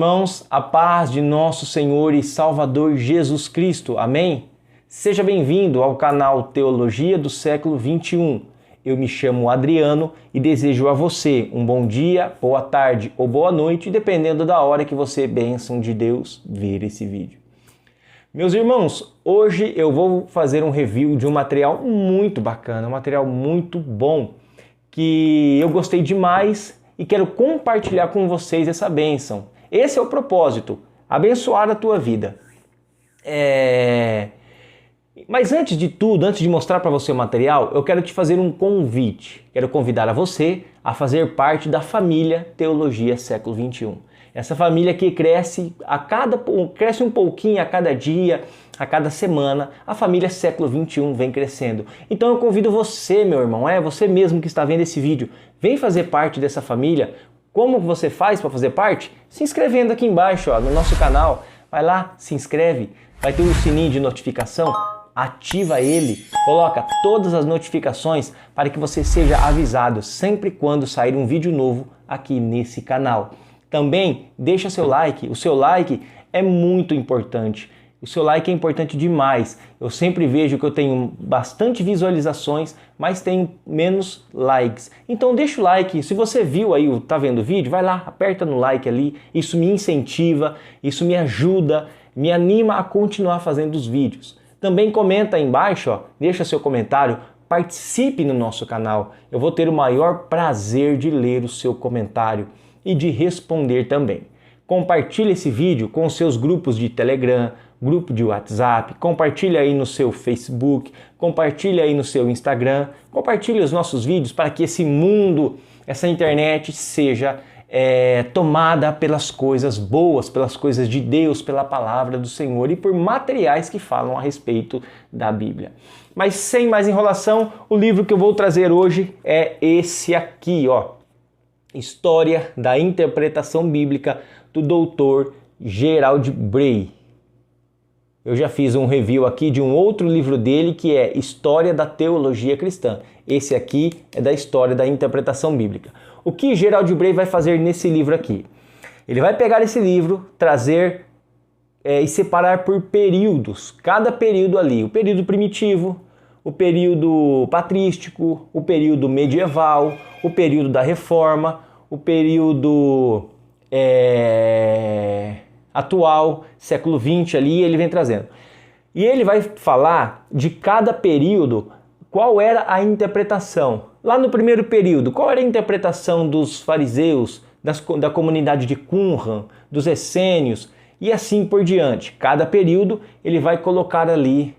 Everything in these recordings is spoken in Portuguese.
irmãos, a paz de nosso Senhor e Salvador Jesus Cristo. Amém? Seja bem-vindo ao canal Teologia do Século XXI. Eu me chamo Adriano e desejo a você um bom dia, boa tarde ou boa noite, dependendo da hora que você, bênção de Deus, ver esse vídeo. Meus irmãos, hoje eu vou fazer um review de um material muito bacana, um material muito bom, que eu gostei demais e quero compartilhar com vocês essa bênção. Esse é o propósito, abençoar a tua vida. Mas antes de tudo, antes de mostrar para você o material, eu quero te fazer um convite. Quero convidar a você a fazer parte da família Teologia Século XXI. Essa família que cresce um pouquinho a cada dia, a cada semana. A família Século XXI vem crescendo. Então eu convido você, meu irmão, você mesmo que está vendo esse vídeo, vem fazer parte dessa família. Como você faz para fazer parte? Se inscrevendo aqui embaixo, no nosso canal. Vai lá, se inscreve, vai ter um sininho de notificação. Ativa ele, coloca todas as notificações para que você seja avisado sempre quando sair um vídeo novo aqui nesse canal. Também deixa seu like, o seu like é muito importante. O seu like é importante demais. Eu sempre vejo que eu tenho bastante visualizações, mas tenho menos likes. Então deixa o like. Se você viu aí, tá vendo o vídeo, vai lá, aperta no like ali. Isso me incentiva, isso me ajuda, me anima a continuar fazendo os vídeos. Também comenta aí embaixo, deixa seu comentário, participe no nosso canal. Eu vou ter o maior prazer de ler o seu comentário e de responder também. Compartilhe esse vídeo com os seus grupos de Telegram, grupo de WhatsApp, compartilhe aí no seu Facebook, compartilhe aí no seu Instagram, compartilhe os nossos vídeos para que esse mundo, essa internet seja tomada pelas coisas boas, pelas coisas de Deus, pela palavra do Senhor e por materiais que falam a respeito da Bíblia. Mas sem mais enrolação, o livro que eu vou trazer hoje é esse aqui, História da Interpretação Bíblica do Dr. Gerald Bray. Eu já fiz um review aqui de um outro livro dele que é História da Teologia Cristã. Esse aqui é da História da Interpretação Bíblica. O que Gerald Bray vai fazer nesse livro aqui? Ele vai pegar esse livro, trazer e separar por períodos. Cada período ali, o período primitivo, o período patrístico, o período medieval, o período da Reforma, o período atual, século XX ali, ele vem trazendo. E ele vai falar de cada período qual era a interpretação. Lá no primeiro período, qual era a interpretação dos fariseus, da comunidade de Qumran, dos essênios e assim por diante. Cada período ele vai colocar ali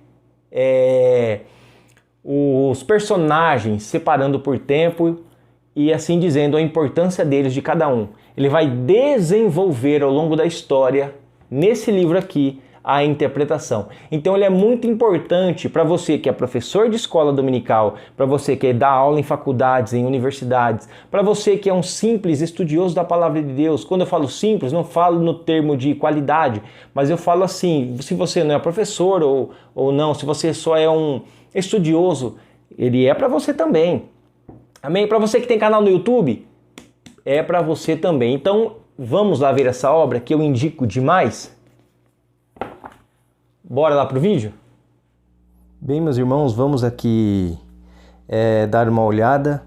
os personagens, separando por tempo e assim dizendo a importância deles de cada um. Ele vai desenvolver ao longo da história, nesse livro aqui, a interpretação. Então ele é muito importante para você que é professor de escola dominical, para você que dá aula em faculdades, em universidades, para você que é um simples estudioso da palavra de Deus. Quando eu falo simples, não falo no termo de qualidade, mas eu falo assim, se você não é professor ou não, se você só é um estudioso, ele é para você também. Amém? Para você que tem canal no YouTube, é para você também. Então vamos lá ver essa obra que eu indico demais. Bora lá pro vídeo? Bem, meus irmãos, vamos aqui dar uma olhada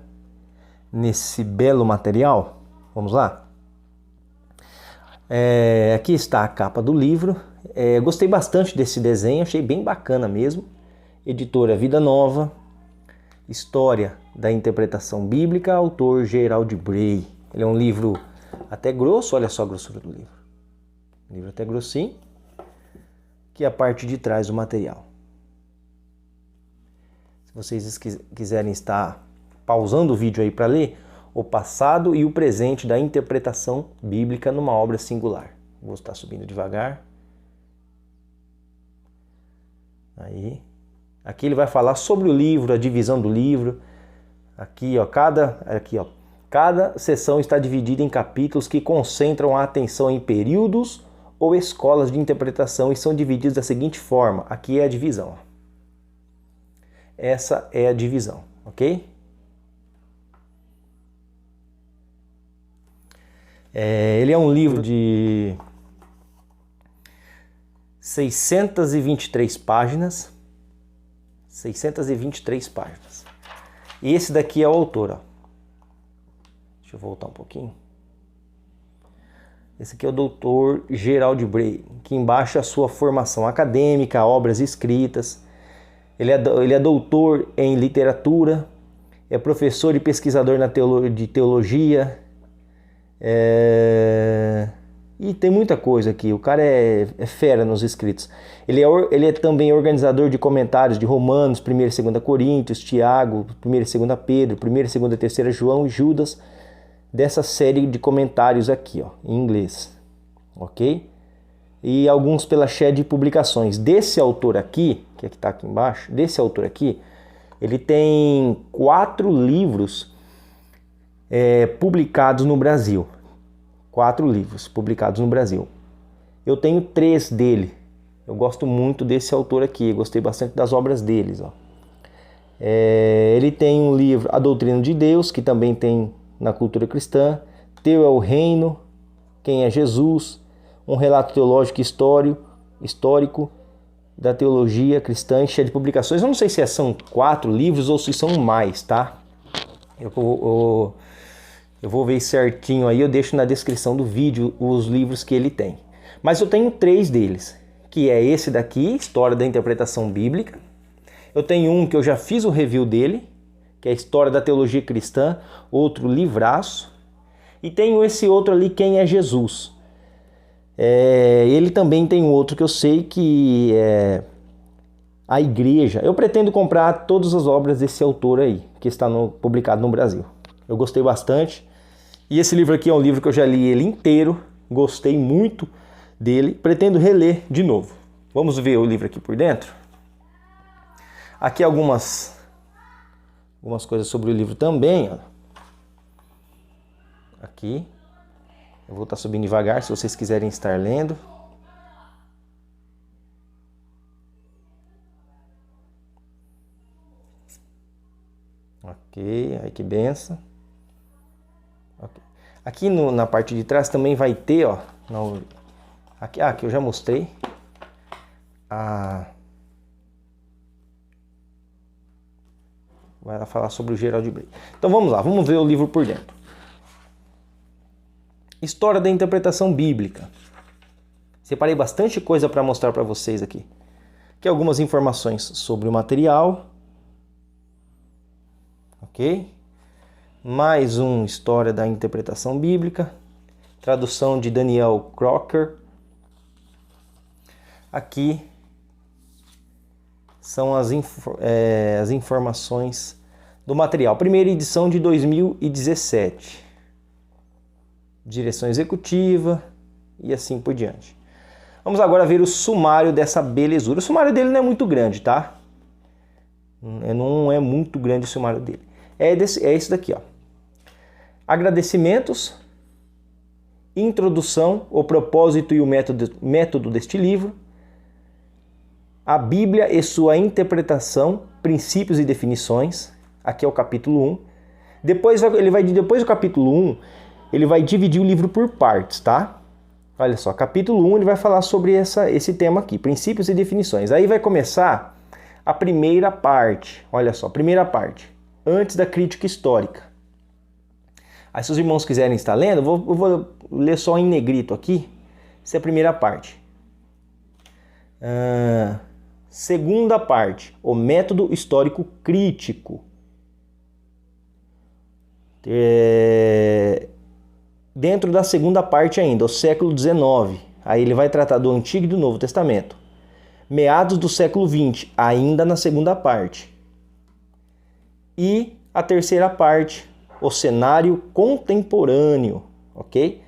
nesse belo material. Vamos lá? Aqui está a capa do livro. Gostei bastante desse desenho, achei bem bacana mesmo. Editora Vida Nova, História da Interpretação Bíblica, autor Gerald Bray. Ele é um livro até grosso, olha só a grossura do livro. Livro até grossinho. Que é a parte de trás do material. Se vocês quiserem estar pausando o vídeo aí para ler o passado e o presente da interpretação bíblica numa obra singular. Vou estar subindo devagar. Aí. Aqui ele vai falar sobre o livro, a divisão do livro. Aqui, cada seção está dividida em capítulos que concentram a atenção em períodos ou escolas de interpretação e são divididos da seguinte forma. Aqui é a divisão. Essa é a divisão, ok? Ele é um livro de 623 páginas. 623 páginas. E esse daqui é o autor, ó. Deixa eu voltar um pouquinho. Esse aqui é o Dr. Gerald Bray, que embaixo é a sua formação acadêmica, obras escritas. Ele é doutor em literatura, é professor e pesquisador de teologia. E tem muita coisa aqui, o cara é fera nos escritos. Ele é também organizador de comentários de Romanos, 1 e 2 Coríntios, Tiago, 1 e 2 Pedro, 1 e 2 e 3 João e Judas, dessa série de comentários aqui, ó, em inglês, ok? E alguns pela Shed Publicações. Desse autor aqui, que está aqui embaixo, desse autor aqui, ele tem 4 livros publicados no Brasil. 4 livros publicados no Brasil. Eu tenho 3 dele. Eu gosto muito desse autor aqui. Eu gostei bastante das obras deles. Ó. Ele tem um livro, A Doutrina de Deus, que também tem na cultura cristã. Teu é o Reino, Quem é Jesus, um relato teológico histórico da teologia cristã, cheia de publicações. Eu não sei se são 4 livros ou se são mais, tá? Eu vou ver certinho aí, eu deixo na descrição do vídeo os livros que ele tem. Mas eu tenho 3 deles, que é esse daqui, História da Interpretação Bíblica. Eu tenho um que eu já fiz o review dele, que é História da Teologia Cristã, outro livraço. E tenho esse outro ali, Quem é Jesus. Ele também tem um outro que eu sei que é A Igreja. Eu pretendo comprar todas as obras desse autor aí, que está publicado no Brasil. Eu gostei bastante. E esse livro aqui é um livro que eu já li ele inteiro, gostei muito dele, pretendo reler de novo. Vamos ver o livro aqui por dentro? Aqui algumas coisas sobre o livro também. Ó. Aqui, eu vou estar subindo devagar se vocês quiserem estar lendo. Ok, aí que benção. Okay. Aqui na parte de trás também vai ter, ó, aqui eu já mostrei, vai lá falar sobre o Gerald Bray. Então vamos lá, vamos ver o livro por dentro. História da Interpretação Bíblica. Separei bastante coisa para mostrar para vocês aqui. Aqui algumas informações sobre o material. Ok? Mais um História da Interpretação Bíblica, tradução de Daniel Crocker. Aqui são as informações do material. Primeira edição de 2017. Direção executiva e assim por diante. Vamos agora ver o sumário dessa belezura. O sumário dele não é muito grande, tá? Não é muito grande o sumário dele. É esse daqui, ó. Agradecimentos, introdução, o propósito e o método deste livro, a Bíblia e sua interpretação, princípios e definições. Aqui é o capítulo 1. Depois do capítulo 1, ele vai dividir o livro por partes, tá? Olha só, capítulo 1 ele vai falar sobre esse tema aqui, princípios e definições. Aí vai começar a primeira parte, olha só, primeira parte, antes da crítica histórica. Aí se os irmãos quiserem estar lendo, eu vou ler só em negrito aqui, essa é a primeira parte. Segunda parte, o método histórico crítico. Dentro da segunda parte ainda, o século XIX. Aí ele vai tratar do Antigo e do Novo Testamento. Meados do século XX, ainda na segunda parte. E a terceira parte, o cenário contemporâneo, ok?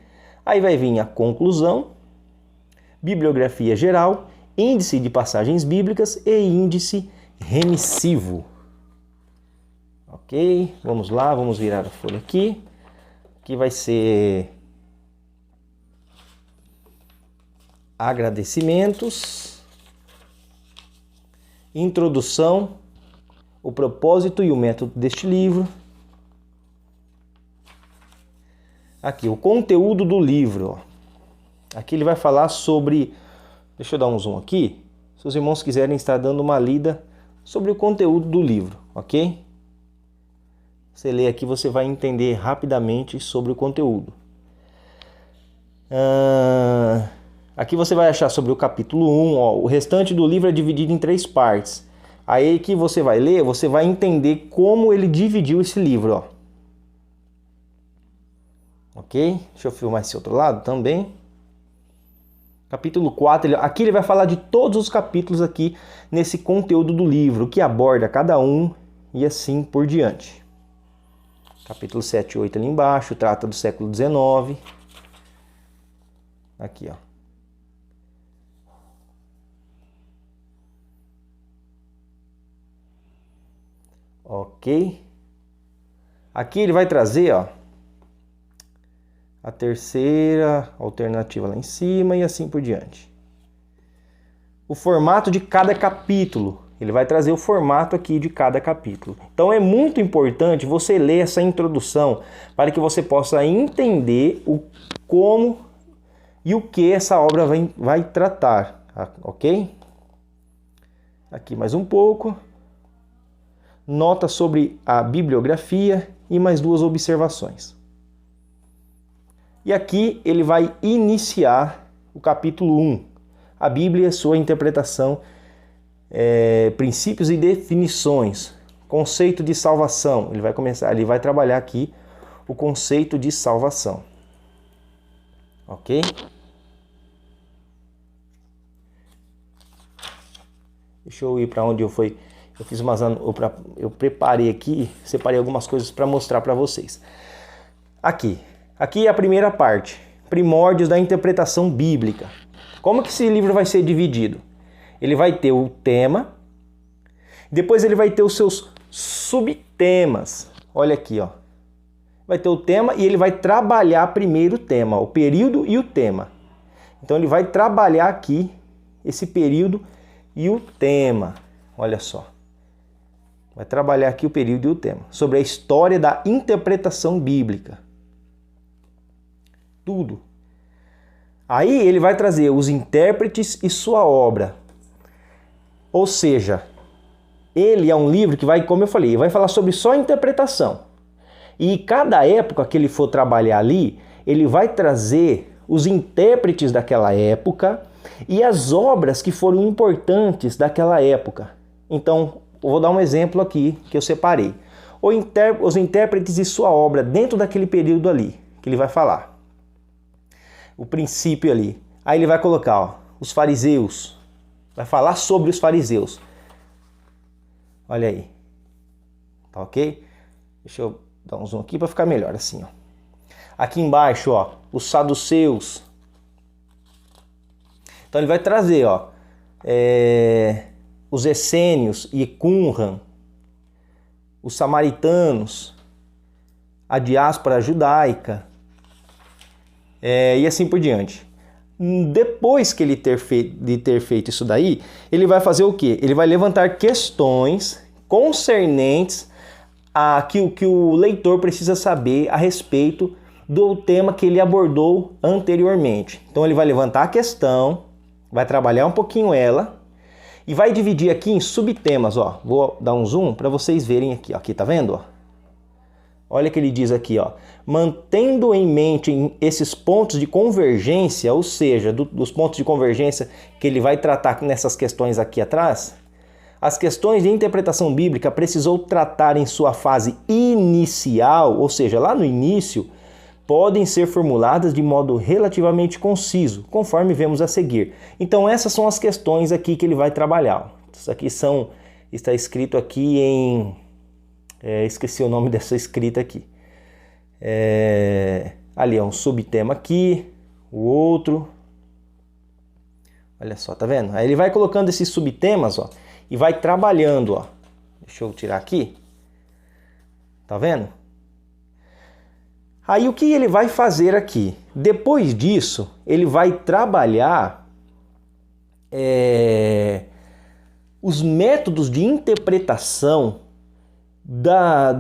Aí vai vir a conclusão, bibliografia geral, índice de passagens bíblicas e índice remissivo. Ok, vamos lá, vamos virar a folha aqui. Aqui vai ser agradecimentos, introdução, o propósito e o método deste livro. Aqui, o conteúdo do livro. Ó. Aqui ele vai falar sobre... Deixa eu dar um zoom aqui. Se os irmãos quiserem estar dando uma lida sobre o conteúdo do livro, ok? Você lê aqui, você vai entender rapidamente sobre o conteúdo. Aqui você vai achar sobre o capítulo 1. Ó, o restante do livro é dividido em 3 partes. Aí que você vai ler, você vai entender como ele dividiu esse livro. Ó. Ok? Deixa eu filmar esse outro lado também. Capítulo 4, aqui ele vai falar de todos os capítulos aqui nesse conteúdo do livro, que aborda cada um e assim por diante. Capítulo 7 e 8 ali embaixo, trata do século XIX. Aqui, ó. Ok. Aqui ele vai trazer, ó, a terceira alternativa lá em cima e assim por diante. O formato de cada capítulo. Ele vai trazer o formato aqui de cada capítulo. Então é muito importante você ler essa introdução para que você possa entender o como e o que essa obra vai tratar, ok? Aqui mais um pouco. Nota sobre a bibliografia e mais 2 observações. E aqui ele vai iniciar o capítulo 1, a Bíblia e sua interpretação, princípios e definições, conceito de salvação. Ele vai trabalhar aqui o conceito de salvação. Ok? Deixa eu ir para onde eu fui. Eu preparei aqui, separei algumas coisas para mostrar para vocês. Aqui é a primeira parte, primórdios da interpretação bíblica. Como que esse livro vai ser dividido? Ele vai ter o tema, depois ele vai ter os seus subtemas. Olha aqui, ó. Vai ter o tema e ele vai trabalhar primeiro o tema, o período e o tema. Então ele vai trabalhar aqui esse período e o tema. Olha só. Vai trabalhar aqui o período e o tema. Sobre a história da interpretação bíblica. Tudo. Aí ele vai trazer os intérpretes e sua obra. Ou seja, ele é um livro que vai, como eu falei, vai falar sobre só interpretação. E cada época que ele for trabalhar ali, ele vai trazer os intérpretes daquela época e as obras que foram importantes daquela época. Então, eu vou dar um exemplo aqui que eu separei. Os intérpretes e sua obra dentro daquele período ali, que ele vai falar. O princípio ali. Aí ele vai colocar, ó, os fariseus. Vai falar sobre os fariseus. Olha aí. Tá ok? Deixa eu dar um zoom aqui para ficar melhor assim, ó. Aqui embaixo, ó, os saduceus. Então ele vai trazer, ó, os essênios e Qumran, os samaritanos, a diáspora judaica, e assim por diante. Depois que ele ter feito isso daí, ele vai fazer o quê? Ele vai levantar questões concernentes a que o leitor precisa saber a respeito do tema que ele abordou anteriormente. Então ele vai levantar a questão, vai trabalhar um pouquinho ela e vai dividir aqui em subtemas, ó. Vou dar um zoom para vocês verem aqui, ó. Aqui, tá vendo, ó? Olha o que ele diz aqui, ó. Mantendo em mente esses pontos de convergência, ou seja, dos pontos de convergência que ele vai tratar nessas questões aqui atrás, as questões de interpretação bíblica precisou tratar em sua fase inicial, ou seja, lá no início, podem ser formuladas de modo relativamente conciso, conforme vemos a seguir. Então essas são as questões aqui que ele vai trabalhar. Isso aqui está escrito aqui em... esqueci o nome dessa escrita aqui. Ali é um subtema aqui, o outro. Olha só, tá vendo? Aí ele vai colocando esses subtemas, ó, e vai trabalhando, ó. Deixa eu tirar aqui. Tá vendo? Aí o que ele vai fazer aqui? Depois disso, ele vai trabalhar os métodos de interpretação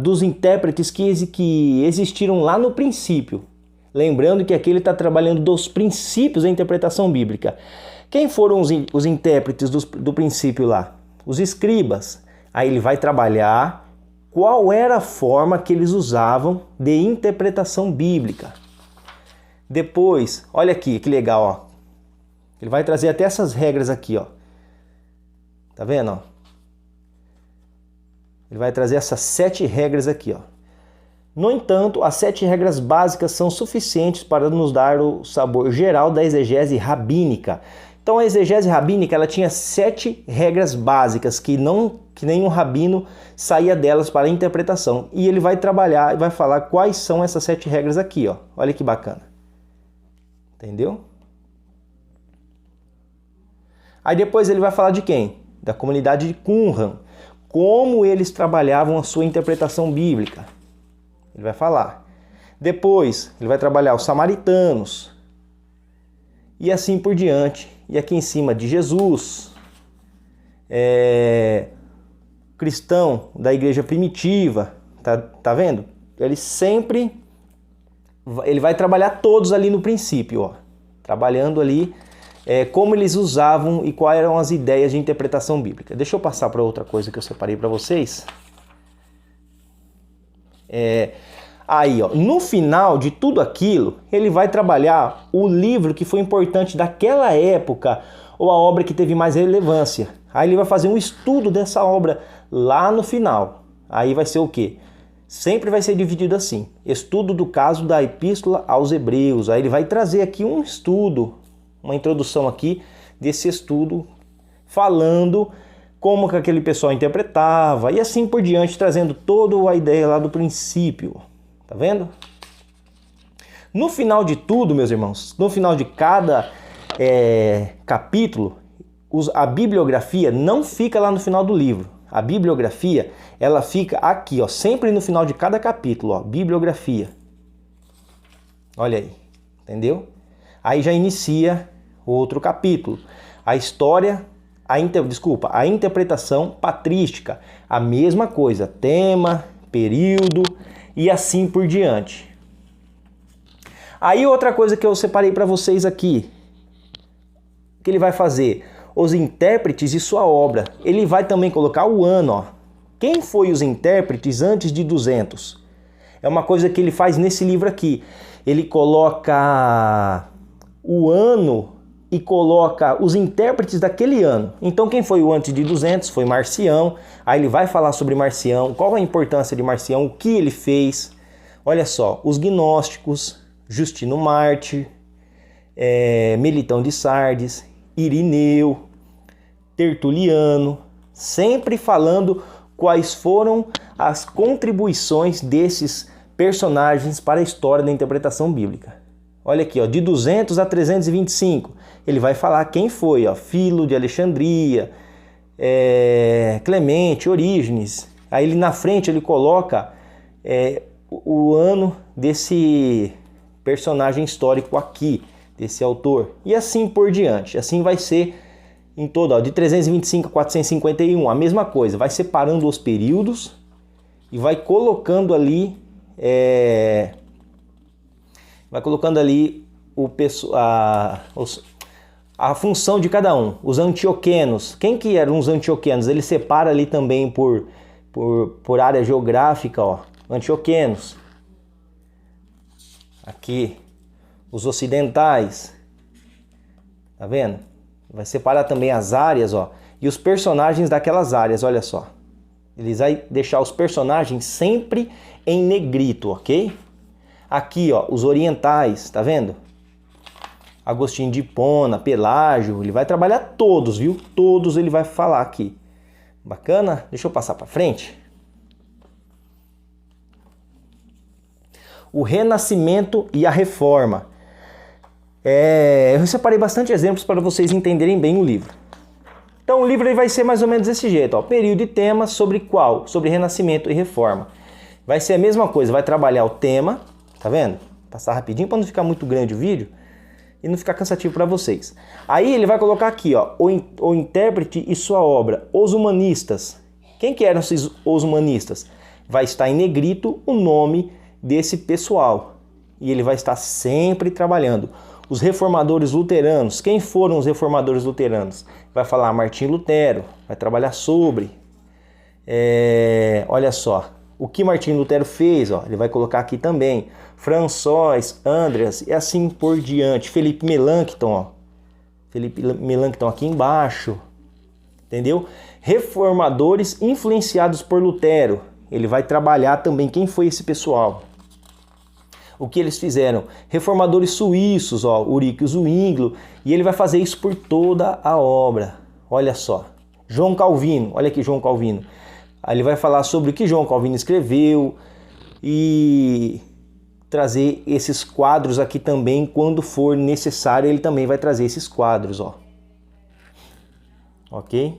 dos intérpretes que existiram lá no princípio. Lembrando que aqui ele está trabalhando dos princípios da interpretação bíblica. Quem foram os intérpretes do princípio lá? Os escribas. Aí ele vai trabalhar qual era a forma que eles usavam de interpretação bíblica. Depois, olha aqui, que legal, ó. Ele vai trazer até essas regras aqui, ó. Tá vendo, ó? Ele vai trazer essas 7 regras aqui, ó. No entanto, as 7 regras básicas são suficientes para nos dar o sabor geral da exegese rabínica. Então a exegese rabínica, ela tinha 7 regras básicas que nenhum rabino saía delas para a interpretação. E ele vai trabalhar e vai falar quais são essas 7 regras aqui, ó. Olha que bacana. Entendeu? Aí depois ele vai falar de quem? Da comunidade de Qumran. Como eles trabalhavam a sua interpretação bíblica. Ele vai falar. Depois ele vai trabalhar os samaritanos. E assim por diante. E aqui em cima de Jesus. Cristão da igreja primitiva. Tá vendo? Ele vai trabalhar todos ali no princípio, ó. Trabalhando ali como eles usavam e quais eram as ideias de interpretação bíblica. Deixa eu passar para outra coisa que eu separei para vocês. Aí, ó, no final de tudo aquilo, ele vai trabalhar o livro que foi importante daquela época ou a obra que teve mais relevância. Aí ele vai fazer um estudo dessa obra lá no final. Aí vai ser o quê? Sempre vai ser dividido assim. Estudo do caso da Epístola aos Hebreus. Aí ele vai trazer aqui um estudo, uma introdução aqui desse estudo, falando como que aquele pessoal interpretava e assim por diante, trazendo toda a ideia lá do princípio. Tá vendo? No final de tudo, meus irmãos, no final de cada capítulo, a bibliografia não fica lá no final do livro. A bibliografia, ela fica aqui, ó, sempre no final de cada capítulo, ó, bibliografia. Olha aí, entendeu? Aí já inicia outro capítulo. A história, a interpretação patrística, a mesma coisa, tema, período e assim por diante. Aí outra coisa que eu separei para vocês aqui, que ele vai fazer, os intérpretes e sua obra. Ele vai também colocar o ano, ó. Quem foi os intérpretes antes de 200? É uma coisa que ele faz nesse livro aqui. Ele coloca o ano e coloca os intérpretes daquele ano. Então quem foi o antes de 200 foi Marcião. Aí ele vai falar sobre Marcião, qual a importância de Marcião, o que ele fez. Olha só, os gnósticos, Justino Mártir, Melitão de Sardes, Irineu, Tertuliano, sempre falando quais foram as contribuições desses personagens para a história da interpretação bíblica. Olha aqui, ó, de 200 a 325, ele vai falar quem foi, ó, Filo de Alexandria, Clemente, Orígenes. Aí ele na frente ele coloca o ano desse personagem histórico aqui, desse autor, e assim por diante. Assim vai ser em todo, ó, de 325 a 451, a mesma coisa, vai separando os períodos e vai colocando ali a função de cada um. Os antioquenos, quem que eram os antioquenos? Ele separa ali também por área geográfica, ó, antioquenos. Aqui, os ocidentais, tá vendo? Vai separar também as áreas, ó, e os personagens daquelas áreas, olha só. Eles vai deixar os personagens sempre em negrito, ok? Aqui, ó, os orientais, tá vendo? Agostinho de Hipona, Pelágio, ele vai trabalhar todos, viu? Todos ele vai falar aqui. Bacana? Deixa eu passar para frente. O Renascimento e a Reforma. Eu separei bastante exemplos para vocês entenderem bem o livro. Então o livro ele vai ser mais ou menos desse jeito, ó, período e tema sobre qual? Sobre Renascimento e Reforma. Vai ser a mesma coisa, vai trabalhar o tema, tá vendo? Passar rapidinho para não ficar muito grande o vídeo e não ficar cansativo para vocês. Aí ele vai colocar aqui, ó, o intérprete e sua obra, os humanistas. Quem que eram os humanistas? Vai estar em negrito o nome desse pessoal. e ele vai estar sempre trabalhando. Os reformadores luteranos, quem foram os reformadores luteranos? Vai falar Martim Lutero, vai trabalhar sobre. Olha só, o que Martim Lutero fez, ó, ele vai colocar aqui também. François, Andreas e assim por diante. Felipe Melanchthon, ó. Felipe Melanchthon aqui embaixo. Entendeu? Reformadores influenciados por Lutero. Ele vai trabalhar também quem foi esse pessoal. O que eles fizeram? Reformadores suíços, ó, Ulrich Zwinglio, e ele vai fazer isso por toda a obra. Olha só. João Calvino, olha aqui João Calvino. Aí ele vai falar sobre o que João Calvino escreveu e trazer esses quadros aqui também, quando for necessário, ele também vai trazer esses quadros, ó. Ok?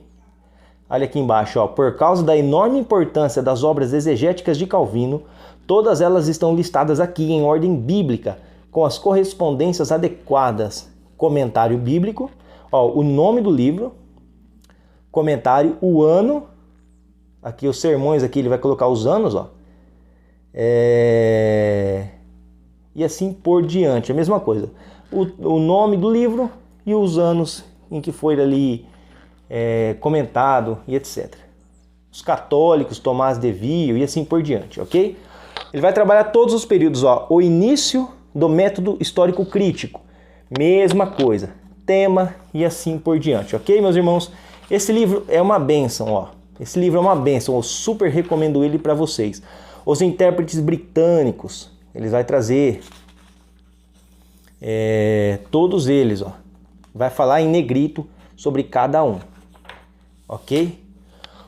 Olha aqui embaixo, ó. Por causa da enorme importância das obras exegéticas de Calvino, todas elas estão listadas aqui em ordem bíblica, com as correspondências adequadas. Comentário bíblico, ó, o nome do livro, comentário, o ano, aqui os sermões, aqui ele vai colocar os anos, ó. E assim por diante, a mesma coisa. O nome do livro e os anos em que foi ali comentado e etc. Os católicos, Tomás de Vio e assim por diante, ok? Ele vai trabalhar todos os períodos, ó. O início do método histórico crítico, mesma coisa, tema e assim por diante, ok, meus irmãos? Esse livro é uma bênção, ó. Esse livro é uma bênção, eu super recomendo ele para vocês. Os intérpretes britânicos, ele vai trazer todos eles, ó. Vai falar em negrito sobre cada um, ok?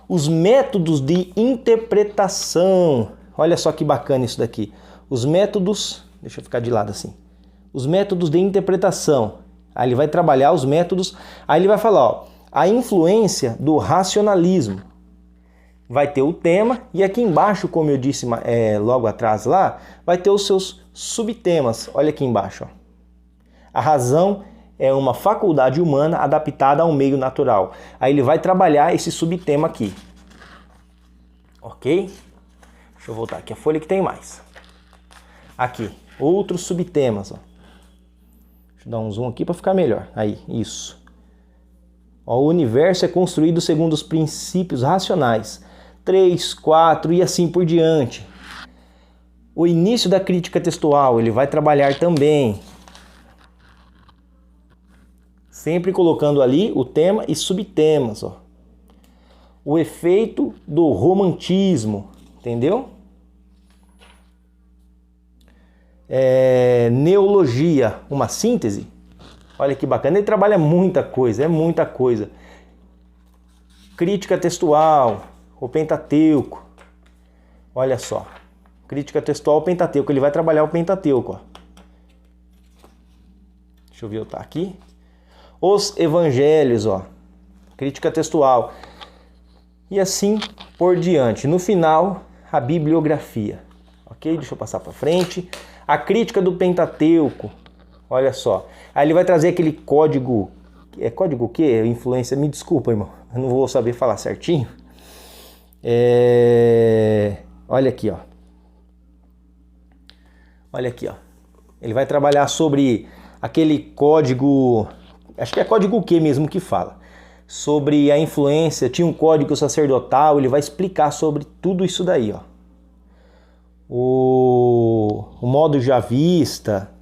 Os métodos de interpretação, olha só que bacana isso daqui. Os métodos, deixa eu ficar de lado assim. Os métodos de interpretação. Aí ele vai trabalhar os métodos, aí ele vai falar, ó, a influência do racionalismo. Vai ter o tema e aqui embaixo, como eu disse logo atrás lá, vai ter os seus subtemas. Olha aqui embaixo, ó. A razão é uma faculdade humana adaptada ao meio natural. Aí ele vai trabalhar esse subtema aqui. Ok? Deixa eu voltar aqui a folha que tem mais. Aqui, outros subtemas, ó. Deixa eu dar um zoom aqui para ficar melhor. Aí, isso. Ó, o universo é construído segundo os princípios racionais. 3, 4 e assim por diante. O início da crítica textual, ele vai trabalhar também. Sempre colocando ali o tema e subtemas, ó. O efeito do romantismo, entendeu? Neologia, uma síntese. Olha que bacana, ele trabalha muita coisa, é muita coisa. Crítica textual, o Pentateuco. Olha só, crítica textual, o Pentateuco, ele vai trabalhar o Pentateuco, ó. Deixa eu ver, tá aqui. Os evangelhos, ó, crítica textual. E assim por diante. No final, a bibliografia. Ok? Deixa eu passar para frente. A crítica do Pentateuco. Olha só. Aí ele vai trazer aquele código. É código o quê? Influência. Me desculpa, irmão. Eu não vou saber falar certinho. Olha aqui, ó. Olha aqui, ó. Ele vai trabalhar sobre aquele código. Acho que é código Q mesmo que fala. Sobre a influência. Tinha um código sacerdotal. Ele vai explicar sobre tudo isso daí, ó. O modo javista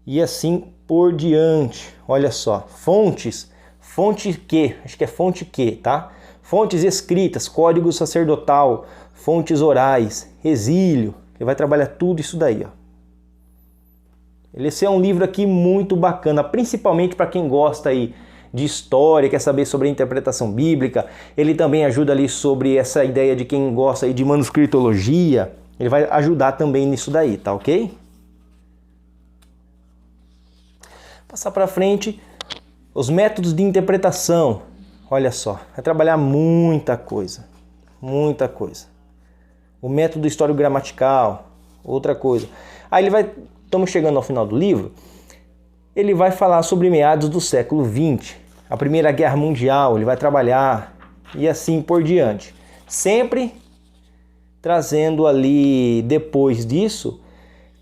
e assim por diante. Olha só, fonte Q, acho que é fonte Q, tá? Fontes escritas, código sacerdotal, fontes orais, exílio. Ele vai trabalhar tudo isso daí, ó. Esse é um livro aqui muito bacana, principalmente para quem gosta aí de história, quer saber sobre a interpretação bíblica. Ele também ajuda ali sobre essa ideia de quem gosta aí de manuscritologia. Ele vai ajudar também nisso daí, tá ok? Passar para frente, os métodos de interpretação. Olha só, vai trabalhar muita coisa, muita coisa. O método histórico-gramatical, outra coisa. Aí estamos chegando ao final do livro, ele vai falar sobre meados do século XX, a Primeira Guerra Mundial, ele vai trabalhar e assim por diante. Sempre trazendo ali, depois disso,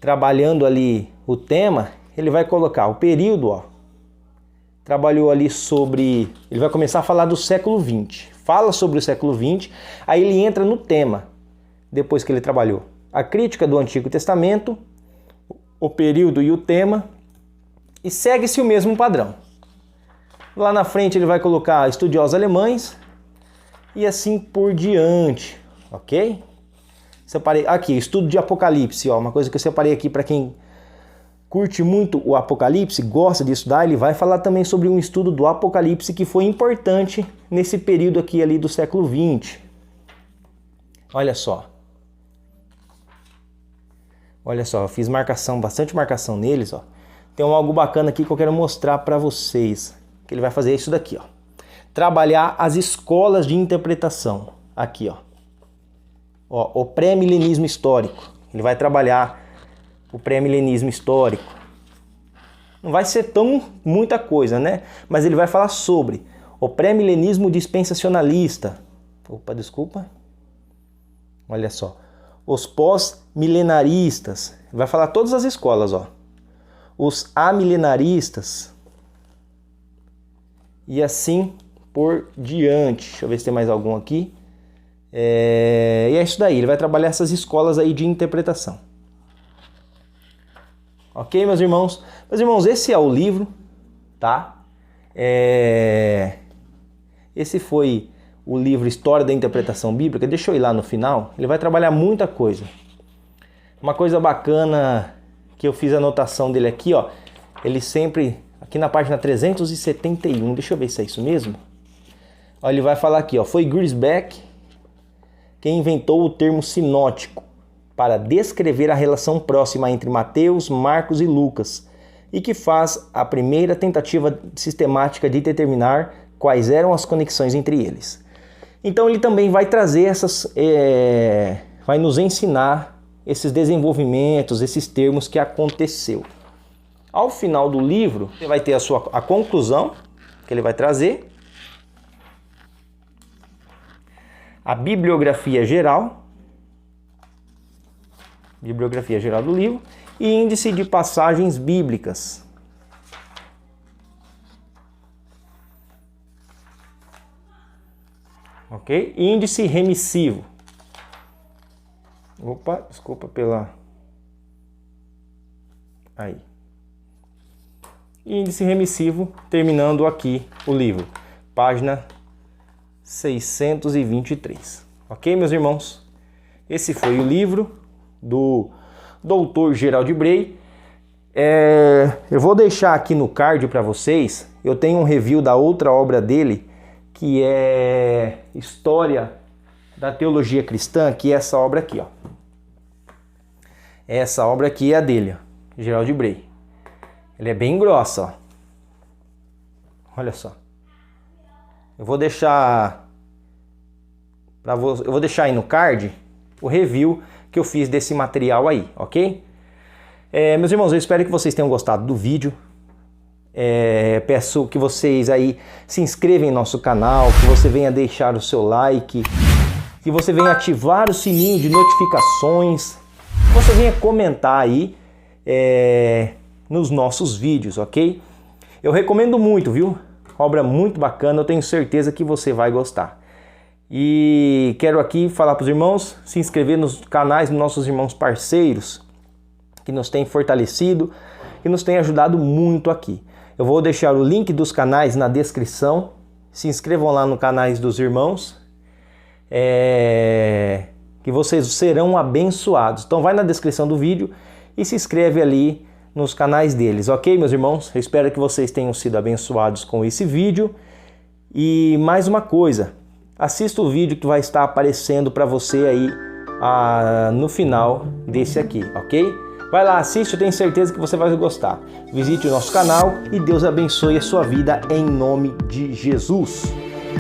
trabalhando ali o tema, ele vai colocar o período, ó, trabalhou ali sobre, ele vai começar a falar do século XX, fala sobre o século XX, aí ele entra no tema, depois que ele trabalhou a crítica do Antigo Testamento, o período e o tema, e segue-se o mesmo padrão. Lá na frente ele vai colocar estudiosos alemães e assim por diante, ok? Separei aqui, estudo de Apocalipse, ó, uma coisa que eu separei aqui para quem curte muito o Apocalipse, gosta de estudar, ele vai falar também sobre um estudo do Apocalipse que foi importante nesse período aqui ali do século XX. Olha só. Olha só, eu fiz bastante marcação neles, ó. Tem algo bacana aqui que eu quero mostrar para vocês. Que ele vai fazer isso daqui, ó. Trabalhar as escolas de interpretação. Aqui, ó. Ó, o pré-milenismo histórico. Ele vai trabalhar o pré-milenismo histórico. Não vai ser muita coisa, né? Mas ele vai falar sobre o pré-milenismo dispensacionalista. Opa, desculpa. Olha só. Os pós-milenaristas. Vai falar todas as escolas, ó. Os amilenaristas. E assim por diante. Deixa eu ver se tem mais algum aqui. E é isso daí. Ele vai trabalhar essas escolas aí de interpretação. Ok, meus irmãos? Meus irmãos, esse é o livro, tá? Esse foi o livro História da Interpretação Bíblica. Deixa eu ir lá no final. Ele vai trabalhar muita coisa. Uma coisa bacana que eu fiz a anotação dele aqui, ó. Ele sempre, aqui na página 371, deixa eu ver se é isso mesmo. Ó, ele vai falar aqui, ó. Foi Griesbach quem inventou o termo sinótico para descrever a relação próxima entre Mateus, Marcos e Lucas, e que faz a primeira tentativa sistemática de determinar quais eram as conexões entre eles. Então ele também vai trazer vai nos ensinar esses desenvolvimentos, esses termos que aconteceu. Ao final do livro, você vai ter a conclusão que ele vai trazer, a bibliografia geral do livro e índice de passagens bíblicas. Ok? Índice remissivo. Opa, desculpa pela... Aí. Índice remissivo, terminando aqui o livro. Página 623. Ok, meus irmãos? Esse foi o livro do Dr. Gerald Bray. Eu vou deixar aqui no card para vocês. Eu tenho um review da outra obra dele, que é História da Teologia Cristã, que é essa obra aqui, ó. Essa obra aqui é a dele, ó, Gerald Bray. Ele é bem grossa, ó. Olha só. Eu vou deixar aí no card o review que eu fiz desse material aí, ok? Meus irmãos, eu espero que vocês tenham gostado do vídeo. Peço que vocês aí se inscrevam em nosso canal, que você venha deixar o seu like, que você venha ativar o sininho de notificações, que você venha comentar aí nos nossos vídeos, ok? Eu recomendo muito, viu? Obra muito bacana, eu tenho certeza que você vai gostar. E quero aqui falar para os irmãos se inscrever nos canais dos nossos irmãos parceiros, que nos têm fortalecido e nos têm ajudado muito aqui. Eu vou deixar o link dos canais na descrição. Se inscrevam lá no canais dos irmãos, que vocês serão abençoados. Então vai na descrição do vídeo e se inscreve ali nos canais deles, ok, meus irmãos? Eu espero que vocês tenham sido abençoados com esse vídeo. E mais uma coisa, assista o vídeo que vai estar aparecendo para você aí no final desse aqui, ok? Vai lá, assiste, eu tenho certeza que você vai gostar. Visite o nosso canal e Deus abençoe a sua vida em nome de Jesus.